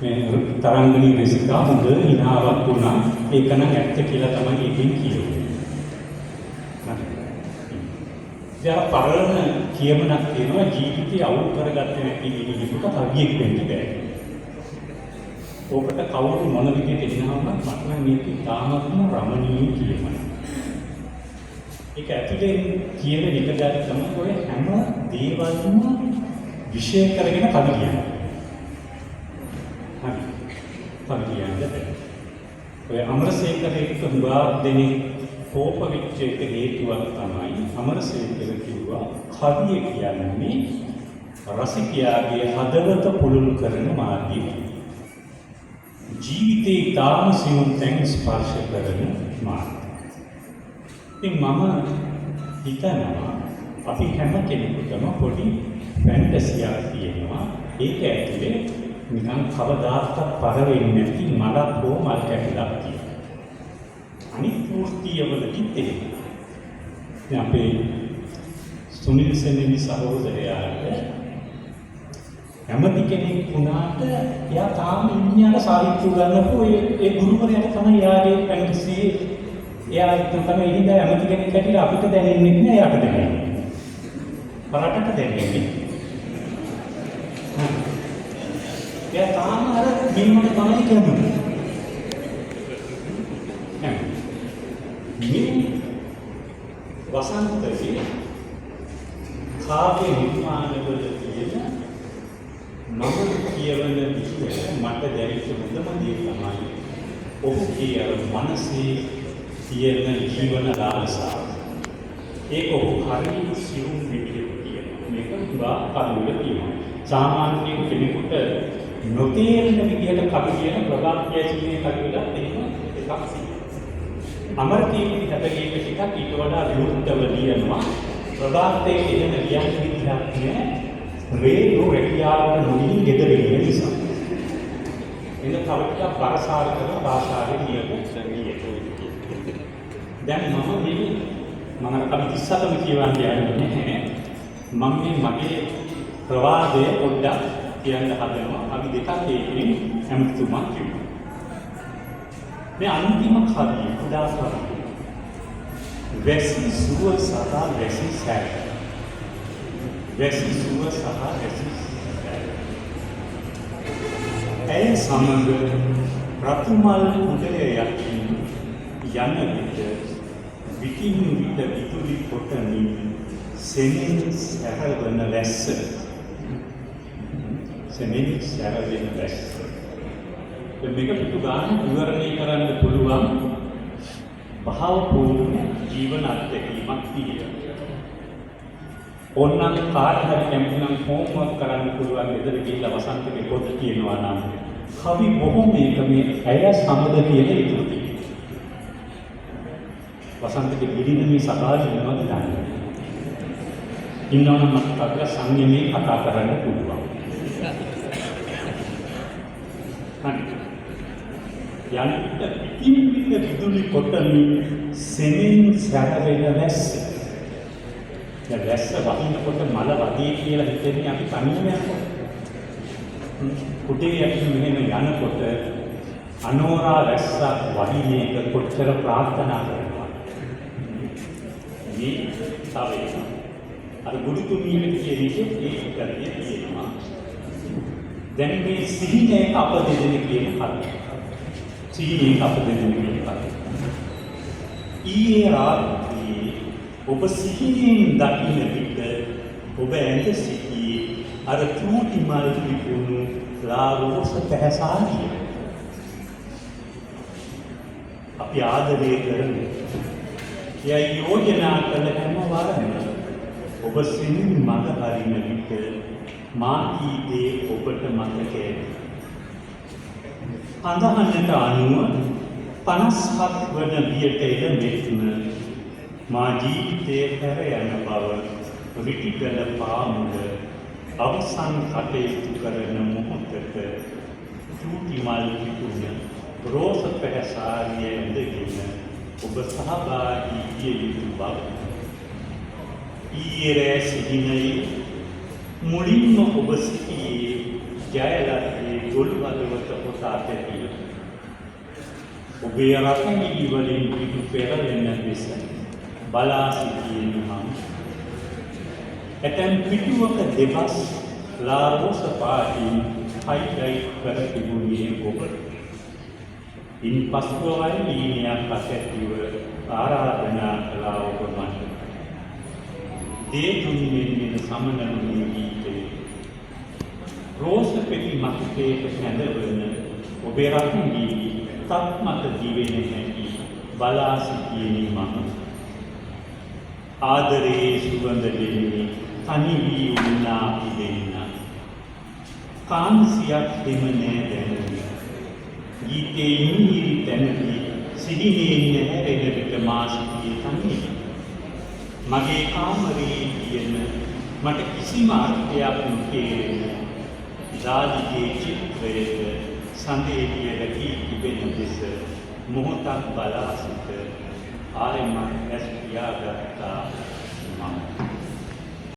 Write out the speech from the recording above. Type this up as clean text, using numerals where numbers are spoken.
මේ තරංගනී රසිකා හොඳ හිනාවක් වුණා. ඒක නම් ඇත්ත කියලා තමයි ඉතින් කියන්නේ. දැන් පරණ කියමනක් තියෙනවා ජීවිතය අවුල් කරගත්තේ නැති කෙනෙකුට කවියෙක් වෙන්න බෑ. ඔකට කවුරු මොන විදිහට එනවම මට නම් මේක තාමත්ම රමණීය කියමනක්. ඒක ඇතුලේ කියන එක ගත්තම ඔය හැම දේවල්ම විශේෂ කරගෙන කවි කියනවා. හරි. කවි කියන්නේ. ඔය අමරසේකරේ තුඹා දෙනේ කෝප වෙච්ච එක හේතුවක් තමයි අමරසේකර කිව්වා කවිය කියන්නේ රසිකයාගේ හදවත පුළුල් කරන මාර්ගය. ජීවිතේ තාම සියුම් තැන් ස්පර්ශ කරන මාර්ගය. ඉතින් මම හිතනවා අපි හැම කෙනෙකුටම පොඩි ෆැන්ටසියක් තියෙනවා. ඒක ඇතුලේ නිකන් කවදාකවත් පර වෙන්නේ නැති මලක් හෝ මල් කැටලක් තියෙනවා. අනිත් මූර්තියවලදී තියෙනවා. දැන් අපේ සුනිල් සෙනෙවි සහෝදරයාට කැමති කෙනෙක් වුණාට එයා තාම ඉන්නේ සාහිත්‍ය ගන්නකො ඒ ගුරුවරයාට තමයි එයාගේ ෆැන්ටසි එයා තමයි ඉඳලා ඇමති කෙනෙක් හැටියට අපිට දැනෙන්නේ නැහැ එයාට දැනෙන්නේ. රටට දැනෙන්නේ. එයා තාම අර මිනිමට තමයි කියන්නේ. මේ වසන්තයේ කාව්‍ය නිර්මාණවල තියෙන මම කියවන විදිහට මට දැනෙච්ච මුදම දේ තමයි ඔහුගේ අර මනසේ තියෙන ජීවන ලාලසාව. ඒක ඔහු හරි සියුම් විදිහට කියනවා. මේක පුරා කරුණු කියනවා. සාමාන්‍ය කෙනෙකුට නොතේරෙන විදිහට කවි කියන ප්‍රභාක්‍යයන්ගේ කවිලා තියෙන එකක් තියෙනවා. අමරකීර්ති හැබැයි මේක ටිකක් ඊට වඩා විරුද්ධව ලියනවා. ප්‍රභාක්‍යයේ කියන ලියන විදිහක් නෑ. රේඩියෝ රැකියාවට නොදී ගෙදර ඉන්න නිසා. එන කවිතා පරසාර කරන භාෂාවේ ලියපු දැන් මම කවි 37ම කියවන්නේ නැහැ. මම මගේ ප්‍රවාදය පොඩ්ඩක් කියන්න හදනවා. අපි දෙකක් ඒකෙන් හැමතුමා කියමු. මේ අන්තිම කවිය උදාහරණ. වැසි සුව සහ වැසි සැර. වැසි සුව සහ වැසි සැර. ඇය සමග රතුමල් උදේ යකින් යන විට විකින් විට විදුලි කොටමින් සෙනෙන් සැරවන වැස්ස. සෙනෙන් සැරවෙන වැස්ස. මේක පිටු ගන්න විවරණය කරන්න පුළුවන් භාවපූර්ණ ජීවන අත්දැකීමක් තියෙනවා. ඕනනම් කාට හරි කැමති නම් හෝම්වර්ක් කරන්න පුළුවන් ගෙදර ගිහිල්ලා වසන්තගේ පොත කියනවා නම් කවි බොහෝ මේක මේ ඇය සමග කියන ඉතුරු වසන්තගේ විදින මේ සභාව වෙනවද දන්නේ. ඉන්නවනම් මට කතා සංයමයෙන් කතා කරන්න පුළුවන්. යන්ට පිටින් පිට විදුලි කොටමින් සෙනෙන් සැරවෙන වැස්ස. දැන් වැස්ස වහිනකොට මල වදී කියලා හිතෙන්නේ අපි තනියම යනකොට. කුටේ යටින් මෙහෙම යනකොට අනෝරා වැස්සක් වහිනේක කොච්චර ප්‍රාර්ථනා කරනවා. මේ තමයි අර බුදුතුමියට කියන එකේ ඒ කර්තව්‍යය තියෙනවා. දැන් මේ සිහිනේ අප දෙදෙනෙක් කියන කතාව. සිහිනේ අප දෙදෙනෙක් කියන කතාව. ඊයේ රාත්‍රියේ ඔබ සිහිනෙන් දකින්න විට ඔබ ඇඳ සිටියේ අර චූටි මල් පිපුණු ලාරෝස පැහැසාරිය. අපි ආදරය කරන යයි යෝජනා කළ හැම වරම ඔබ සිහින් මඟ හරින විට මා කීදේ ඔබට මතකයි. අඳහනට අනුව 57 වන වියට එළඹෙන්න මා ජීවිතයේ පෙර යන බව රිටිගල පාමුල අවසන් කටයුතු කරන මොහොතක චූටි මල් පිපුණ රෝස පැහැසාරිය ඇඳගෙන ඔබ සහභාගී විය යුතු බව. ඊයේ සිහිනයේ මුලින්ම ඔබ සිටියේ ජයලත්නි රටේ ගොළු හදවත පොසා තැතිය. ඔබේ රතනී වලින් පිටු පෙරලෙන ලෙස බලා සිටියේ මම. ඇතැම් පිටුවක දෙබස් ලාරෝස පාටින් හයිලයිට් කර තිබුණේ ඔබ. ඉන් පසුවයි ලීනයක් අසැතිව ආරාධනා කළා ඔබ මට. දේතුන්ගෙන් එන සමනලුනේ ගීතේ රෝස පෙති මතකයට සැඳවන ඔබේ රතනී තත් මත දිවෙන හැටි බලා සිටියේ මම. ආදරේ සුවඳ දෙන්නේ තනි වී උන්නා පිදෙන්න. කාන්සියක් දෙම නෑ දැනුනේ. ගීතේ ඉංගිරි තැනදී සිහිනේ නැහැරෙන විට මා සිටියේ තනි. මගේ කාමරේ තියෙන මට කිසිම අර්ථයක් නොතේරෙන දාදිගේ චිත්‍රයක සඳේලිය රැකී තිබෙන දෙස මොහොතක් බලා සිට ආරෙමත් ඇස් පියාගත්